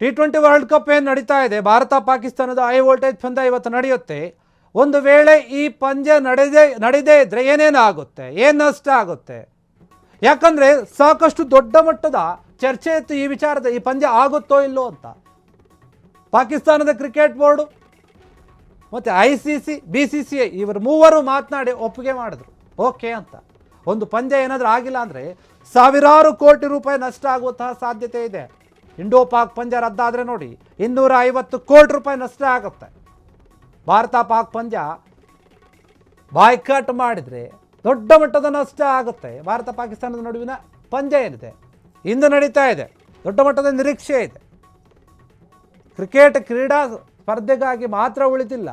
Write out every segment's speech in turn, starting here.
T20 world cup ಏನು ನಡೀತಾ ಇದೆ, ಭಾರತ ಪಾಕಿಸ್ತಾನದ ಹೈ ವೋಲ್ಟೇಜ್ ಪಂದ್ಯ ಇವತ್ತು ನಡೆಯುತ್ತೆ. ಒಂದು ವೇಳೆ ಈ ಪಂದ್ಯ ನಡೆದೇ ಇದ್ರೆ ಏನೇನಾಗುತ್ತೆ, ಏನು ನಷ್ಟ ಆಗುತ್ತೆ? ಯಾಕಂದ್ರೆ ಸಾಕಷ್ಟು ದೊಡ್ಡ ಮಟ್ಟದ ಚರ್ಚೆ ಇತ್ತು ಈ ವಿಚಾರದ, ಈ ಪಂದ್ಯ ಆಗುತ್ತೋ ಇಲ್ಲೋ ಅಂತ. ಪಾಕಿಸ್ತಾನದ ಕ್ರಿಕೆಟ್ ಬೋರ್ಡು ಮತ್ತು ICC BCCI ಇವರು ಮೂವರು ಮಾತನಾಡಿ ಒಪ್ಪಿಗೆ ಮಾಡಿದ್ರು, ಓಕೆ ಅಂತ. ಒಂದು ಪಂದ್ಯ ಏನಾದರೂ ಆಗಿಲ್ಲ ಅಂದರೆ ಸಾವಿರಾರು ಕೋಟಿ ರೂಪಾಯಿ ನಷ್ಟ ಆಗುವಂತಹ ಸಾಧ್ಯತೆ ಇದೆ. ಇಂಡೋ ಪಾಕ್ ಪಂದ್ಯ ರದ್ದಾದರೆ ನೋಡಿ 250 ಕೋಟಿ ರೂಪಾಯಿ ನಷ್ಟ ಆಗುತ್ತೆ. ಭಾರತ ಪಾಕ್ ಪಂದ್ಯ ಬಾಯ್ಕಾಟ್ ಮಾಡಿದರೆ ದೊಡ್ಡ ಮಟ್ಟದ ನಷ್ಟ ಆಗುತ್ತೆ. ಭಾರತ ಪಾಕಿಸ್ತಾನದ ನಡುವಿನ ಪಂದ್ಯ ಏನಿದೆ ಇಂದು ನಡೀತಾ ಇದೆ, ದೊಡ್ಡ ಮಟ್ಟದ ನಿರೀಕ್ಷೆ ಇದೆ. ಕ್ರಿಕೆಟ್ ಕ್ರೀಡಾ ಸ್ಪರ್ಧೆಗಾಗಿ ಮಾತ್ರ ಉಳಿದಿಲ್ಲ,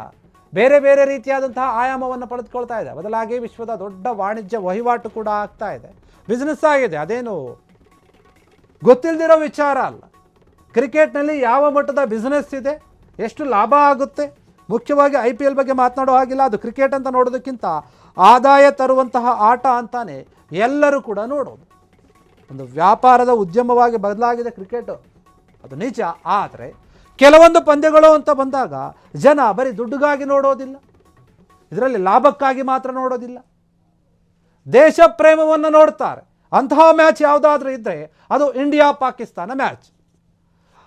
ಬೇರೆ ಬೇರೆ ರೀತಿಯಾದಂತಹ ಆಯಾಮವನ್ನು ಪಡೆದುಕೊಳ್ತಾ ಇದೆ. ಬದಲಾಗಿ ವಿಶ್ವದ ದೊಡ್ಡ ವಾಣಿಜ್ಯ ವಹಿವಾಟು ಕೂಡ ಆಗ್ತಾ ಇದೆ, ಬಿಸ್ನೆಸ್ ಆಗಿದೆ. ಅದೇನು ಗೊತ್ತಿಲ್ಲದಿರೋ ವಿಚಾರ ಅಲ್ಲ. ಕ್ರಿಕೆಟ್ನಲ್ಲಿ ಯಾವ ಮಟ್ಟದ ಬಿಸ್ನೆಸ್ ಇದೆ, ಎಷ್ಟು ಲಾಭ ಆಗುತ್ತೆ, ಮುಖ್ಯವಾಗಿ IPL ಬಗ್ಗೆ ಮಾತನಾಡೋ ಹಾಗಿಲ್ಲ. ಅದು ಕ್ರಿಕೆಟ್ ಅಂತ ನೋಡೋದಕ್ಕಿಂತ ಆದಾಯ ತರುವಂತಹ ಆಟ ಅಂತಾನೆ ಎಲ್ಲರೂ ಕೂಡ ನೋಡೋದು. ಒಂದು ವ್ಯಾಪಾರದ ಉದ್ಯಮವಾಗಿ ಬದಲಾಗಿದೆ ಕ್ರಿಕೆಟ್, ಅದು ನಿಜ. ಆದರೆ ಕೆಲವೊಂದು ಪಂದ್ಯಗಳು ಅಂತ ಬಂದಾಗ ಜನ ಬರೀ ದುಡ್ಡುಗಾಗಿ ನೋಡೋದಿಲ್ಲ, ಇದರಲ್ಲಿ ಲಾಭಕ್ಕಾಗಿ ಮಾತ್ರ ನೋಡೋದಿಲ್ಲ, ದೇಶ ಪ್ರೇಮವನ್ನು ನೋಡ್ತಾರೆ. ಅಂತಹ ಮ್ಯಾಚ್ ಯಾವುದಾದ್ರೂ ಇದ್ದರೆ ಅದು ಇಂಡಿಯಾ ಪಾಕಿಸ್ತಾನ ಮ್ಯಾಚ್.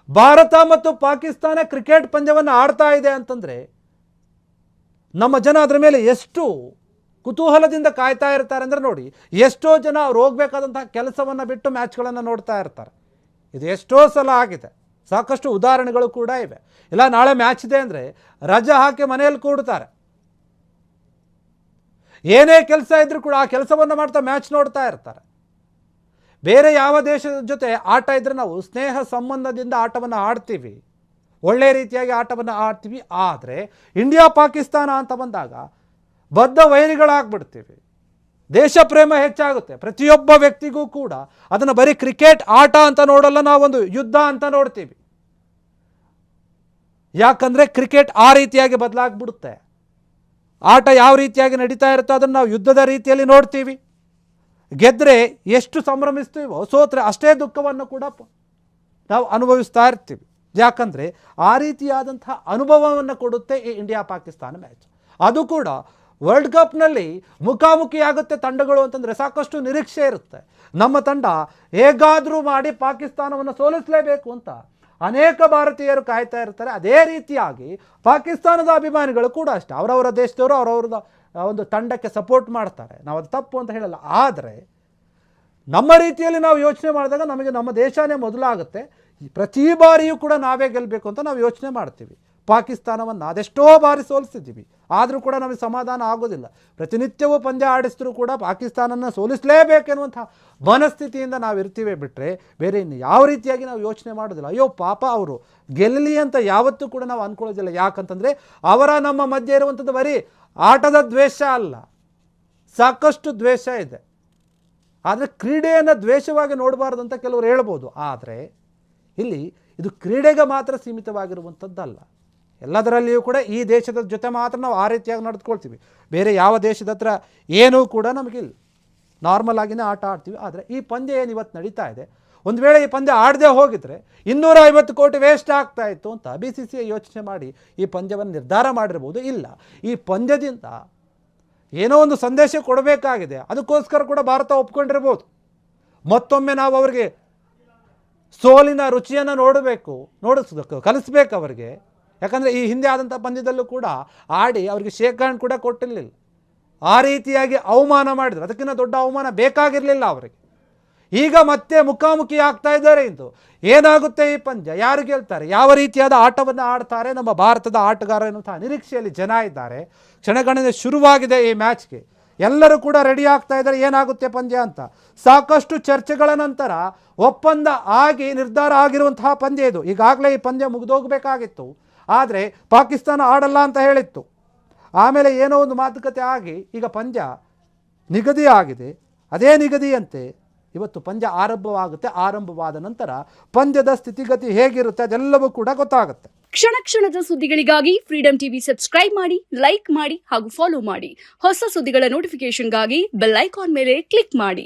ಭಾರತ ಮತ್ತು ಪಾಕಿಸ್ತಾನ ಕ್ರಿಕೆಟ್ ಪಂದ್ಯವನ್ನು ಆಡ್ತಾ ಇದೆ ಅಂತಂದರೆ ನಮ್ಮ ಜನ ಅದರ ಮೇಲೆ ಎಷ್ಟು ಕುತೂಹಲದಿಂದ ಕಾಯ್ತಾ ಇರ್ತಾರೆ ಅಂದರೆ ನೋಡಿ, ಎಷ್ಟೋ ಜನ ಅವ್ರು ಹೋಗಬೇಕಾದಂತಹ ಕೆಲಸವನ್ನು ಬಿಟ್ಟು ಮ್ಯಾಚ್ಗಳನ್ನು ನೋಡ್ತಾ ಇರ್ತಾರೆ. ಇದು ಎಷ್ಟೋ ಸಲ ಆಗಿದೆ, ಸಾಕಷ್ಟು ಉದಾಹರಣೆಗಳು ಕೂಡ ಇವೆ. ಇಲ್ಲ ನಾಳೆ ಮ್ಯಾಚ್ ಇದೆ ಅಂದರೆ ರಜೆ ಹಾಕಿ ಮನೆಯಲ್ಲಿ ಕೂಡ್ತಾರೆ, ಏನೇ ಕೆಲಸ ಇದ್ರೂ ಕೂಡ ಆ ಕೆಲಸವನ್ನು ಮಾಡ್ತಾ ಮ್ಯಾಚ್ ನೋಡ್ತಾ ಇರ್ತಾರೆ. ಬೇರೆ ಯಾವ ದೇಶದ ಜೊತೆ ಆಟ ಇದ್ದರೆ ನಾವು ಸ್ನೇಹ ಸಂಬಂಧದಿಂದ ಆಟವನ್ನು ಆಡ್ತೀವಿ, ಒಳ್ಳೆಯ ರೀತಿಯಾಗಿ ಆಟವನ್ನು ಆಡ್ತೀವಿ. ಆದರೆ ಇಂಡಿಯಾ ಪಾಕಿಸ್ತಾನ ಅಂತ ಬಂದಾಗ ಬದ್ಧ ವೈರಿಗಳಾಗ್ಬಿಡ್ತೀವಿ, ದೇಶ ಪ್ರೇಮ ಹೆಚ್ಚಾಗುತ್ತೆ. ಪ್ರತಿಯೊಬ್ಬ ವ್ಯಕ್ತಿಗೂ ಕೂಡ ಅದನ್ನು ಬರೀ ಕ್ರಿಕೆಟ್ ಆಟ ಅಂತ ನೋಡಲ್ಲ, ನಾವೊಂದು ಯುದ್ಧ ಅಂತ ನೋಡ್ತೀವಿ. ಯಾಕಂದರೆ ಕ್ರಿಕೆಟ್ ಆ ರೀತಿಯಾಗಿ ಬದಲಾಗ್ಬಿಡುತ್ತೆ. ಆಟ ಯಾವ ರೀತಿಯಾಗಿ ನಡೀತಾ ಇರುತ್ತೋ ಅದನ್ನು ನಾವು ಯುದ್ಧದ ರೀತಿಯಲ್ಲಿ ನೋಡ್ತೀವಿ. ಗೆದ್ದರೆ ಎಷ್ಟು ಸಂಭ್ರಮಿಸ್ತೀವೋ, ಸೋತ್ರೆ ಅಷ್ಟೇ ದುಃಖವನ್ನು ಕೂಡ ನಾವು ಅನುಭವಿಸ್ತಾ ಇರ್ತೀವಿ. ಯಾಕಂದರೆ ಆ ರೀತಿಯಾದಂತಹ ಅನುಭವವನ್ನು ಕೊಡುತ್ತೆ ಈ ಇಂಡಿಯಾ ಪಾಕಿಸ್ತಾನ ಮ್ಯಾಚ್. ಅದು ಕೂಡ ವರ್ಲ್ಡ್ ಕಪ್ನಲ್ಲಿ ಮುಖಾಮುಖಿಯಾಗುತ್ತೆ ತಂಡಗಳು ಅಂತಂದರೆ ಸಾಕಷ್ಟು ನಿರೀಕ್ಷೆ ಇರುತ್ತೆ. ನಮ್ಮ ತಂಡ ಹೇಗಾದರೂ ಮಾಡಿ ಪಾಕಿಸ್ತಾನವನ್ನು ಸೋಲಿಸಲೇಬೇಕು ಅಂತ ಅನೇಕ ಭಾರತೀಯರು ಕಾಯ್ತಾ ಇರ್ತಾರೆ. ಅದೇ ರೀತಿಯಾಗಿ ಪಾಕಿಸ್ತಾನದ ಅಭಿಮಾನಿಗಳು ಕೂಡ ಅಷ್ಟೇ, ಅವರವರ ದೇಶದವರು ಅವರವ್ರದ ಒಂದು ತಂಡಕ್ಕೆ ಸಪೋರ್ಟ್ ಮಾಡ್ತಾರೆ. ನಾವು ಅದು ತಪ್ಪು ಅಂತ ಹೇಳಲ್ಲ. ಆದರೆ ನಮ್ಮ ರೀತಿಯಲ್ಲಿ ನಾವು ಯೋಚನೆ ಮಾಡಿದಾಗ ನಮಗೆ ನಮ್ಮ ದೇಶನೇ ಮೊದಲಾಗುತ್ತೆ. ಪ್ರತಿ ಬಾರಿಯೂ ಕೂಡ ನಾವೇ ಗೆಲ್ಲಬೇಕು ಅಂತ ನಾವು ಯೋಚನೆ ಮಾಡ್ತೀವಿ. ಪಾಕಿಸ್ತಾನವನ್ನು ಅದೆಷ್ಟೋ ಬಾರಿ ಸೋಲಿಸಿದ್ದೀವಿ, ಆದರೂ ಕೂಡ ನಮಗೆ ಸಮಾಧಾನ ಆಗೋದಿಲ್ಲ. ಪ್ರತಿನಿತ್ಯವೂ ಪಂದ್ಯ ಆಡಿಸಿದ್ರೂ ಕೂಡ ಪಾಕಿಸ್ತಾನನ ಸೋಲಿಸಲೇಬೇಕೆನ್ನುವಂಥ ಮನಸ್ಥಿತಿಯಿಂದ ನಾವು ಇರ್ತೀವಿ ಬಿಟ್ಟರೆ ಬೇರೆ ಇನ್ನು ಯಾವ ರೀತಿಯಾಗಿ ನಾವು ಯೋಚನೆ ಮಾಡೋದಿಲ್ಲ. ಅಯ್ಯೋ ಪಾಪ ಅವರು ಗೆಲ್ಲಲಿ ಅಂತ ಯಾವತ್ತೂ ಕೂಡ ನಾವು ಅಂದ್ಕೊಳ್ಳೋದಿಲ್ಲ. ಯಾಕಂತಂದರೆ ಅವರ ನಮ್ಮ ಮಧ್ಯೆ ಇರುವಂಥದ್ದು ಬರೀ ಆಟದ ದ್ವೇಷ ಅಲ್ಲ, ಸಾಕಷ್ಟು ದ್ವೇಷ ಇದೆ. ಆದರೆ ಕ್ರೀಡೆಯನ್ನು ದ್ವೇಷವಾಗಿ ನೋಡಬಾರ್ದು ಅಂತ ಕೆಲವರು ಹೇಳ್ಬೋದು. ಆದರೆ ಇಲ್ಲಿ ಇದು ಕ್ರೀಡೆಗೆ ಮಾತ್ರ ಸೀಮಿತವಾಗಿರುವಂಥದ್ದಲ್ಲ. ಎಲ್ಲದರಲ್ಲಿಯೂ ಕೂಡ ಈ ದೇಶದ ಜೊತೆ ಮಾತ್ರ ನಾವು ಆ ರೀತಿಯಾಗಿ ನಡೆದುಕೊಳ್ತೀವಿ. ಬೇರೆ ಯಾವ ದೇಶದ ಹತ್ರ ಏನೂ ಕೂಡ ನಮಗಿಲ್ಲ, ನಾರ್ಮಲ್ ಆಗಿನೇ ಆಟ ಆಡ್ತೀವಿ. ಆದರೆ ಈ ಪಂದ್ಯ ಏನು ಇವತ್ತು ನಡೀತಾ ಇದೆ, ಒಂದು ವೇಳೆ ಈ ಪಂದ್ಯ ಆಡದೆ ಹೋಗಿದ್ರೆ 250 ಕೋಟಿ ವೇಸ್ಟ್ ಆಗ್ತಾ ಇತ್ತು ಅಂತ BCCI ಯೋಚನೆ ಮಾಡಿ ಈ ಪಂದ್ಯವನ್ನು ನಿರ್ಧಾರ ಮಾಡಿರ್ಬೋದು. ಇಲ್ಲ, ಈ ಪಂದ್ಯದಿಂದ ಏನೋ ಒಂದು ಸಂದೇಶ ಕೊಡಬೇಕಾಗಿದೆ, ಅದಕ್ಕೋಸ್ಕರ ಕೂಡ ಭಾರತ ಒಪ್ಕೊಂಡಿರ್ಬೋದು. ಮತ್ತೊಮ್ಮೆ ನಾವು ಅವರಿಗೆ ಸೋಲಿನ ರುಚಿಯನ್ನು ಕಲಿಸ್ಬೇಕು ಅವರಿಗೆ. ಯಾಕಂದರೆ ಈ ಹಿಂದೆ ಆದಂಥ ಪಂದ್ಯದಲ್ಲೂ ಕೂಡ ಆಡಿ ಅವರಿಗೆ ಶೇಕ್ ಹ್ಯಾಂಡ್ ಕೂಡ ಕೊಟ್ಟಿರಲಿಲ್ಲ. ಆ ರೀತಿಯಾಗಿ ಅವಮಾನ ಮಾಡಿದ್ರು, ಅದಕ್ಕಿಂತ ದೊಡ್ಡ ಅವಮಾನ ಬೇಕಾಗಿರಲಿಲ್ಲ ಅವರಿಗೆ. ಈಗ ಮತ್ತೆ ಮುಖಾಮುಖಿ ಆಗ್ತಾ ಇದ್ದಾರೆ. ಇಂದು ಏನಾಗುತ್ತೆ ಈ ಪಂದ್ಯ, ಯಾರು ಗೆಲ್ತಾರೆ, ಯಾವ ರೀತಿಯಾದ ಆಟವನ್ನು ಆಡ್ತಾರೆ ನಮ್ಮ ಭಾರತದ ಆಟಗಾರ ಎನ್ನುವಂಥ ನಿರೀಕ್ಷೆಯಲ್ಲಿ ಜನ ಇದ್ದಾರೆ. ಕ್ಷಣಗಣನೆ ಶುರುವಾಗಿದೆ ಈ ಮ್ಯಾಚ್ಗೆ, ಎಲ್ಲರೂ ಕೂಡ ರೆಡಿ ಆಗ್ತಾ ಇದ್ದಾರೆ ಏನಾಗುತ್ತೆ ಪಂದ್ಯ ಅಂತ. ಸಾಕಷ್ಟು ಚರ್ಚೆಗಳ ನಂತರ ಒಪ್ಪಂದ ಆಗಿ ನಿರ್ಧಾರ ಆಗಿರುವಂತಹ ಪಂದ್ಯ ಇದು. ಈಗಾಗಲೇ ಈ ಪಂದ್ಯ ಮುಗಿದೋಗಬೇಕಾಗಿತ್ತು, ಆದರೆ ಪಾಕಿಸ್ತಾನ ಆಡಲ್ಲ ಅಂತ ಹೇಳಿತ್ತು. ಆಮೇಲೆ ಏನೋ ಒಂದು ಮಾತುಕತೆ ಆಗಿ ಈಗ ಪಂದ್ಯ ನಿಗದಿ ಆಗಿದೆ. ಅದೇ ನಿಗದಿಯಂತೆ ಇವತ್ತು ಪಂದ್ಯ ಆರಂಭವಾಗುತ್ತೆ. ಆರಂಭವಾದ ನಂತರ ಪಂದ್ಯದ ಸ್ಥಿತಿಗತಿ ಹೇಗಿರುತ್ತೆ ಅದೆಲ್ಲವೂ ಕೂಡ ಗೊತ್ತಾಗುತ್ತೆ. ಕ್ಷಣ ಕ್ಷಣದ ಸುದ್ದಿಗಳಿಗಾಗಿ ಫ್ರೀಡಂ ಟಿವಿ ಸಬ್ಸ್ಕ್ರೈಬ್ ಮಾಡಿ, ಲೈಕ್ ಮಾಡಿ ಹಾಗೂ ಫಾಲೋ ಮಾಡಿ. ಹೊಸ ಸುದ್ದಿಗಳ ನೋಟಿಫಿಕೇಶನ್ಗಾಗಿ ಬೆಲ್ ಐಕಾನ್ ಮೇಲೆ ಕ್ಲಿಕ್ ಮಾಡಿ.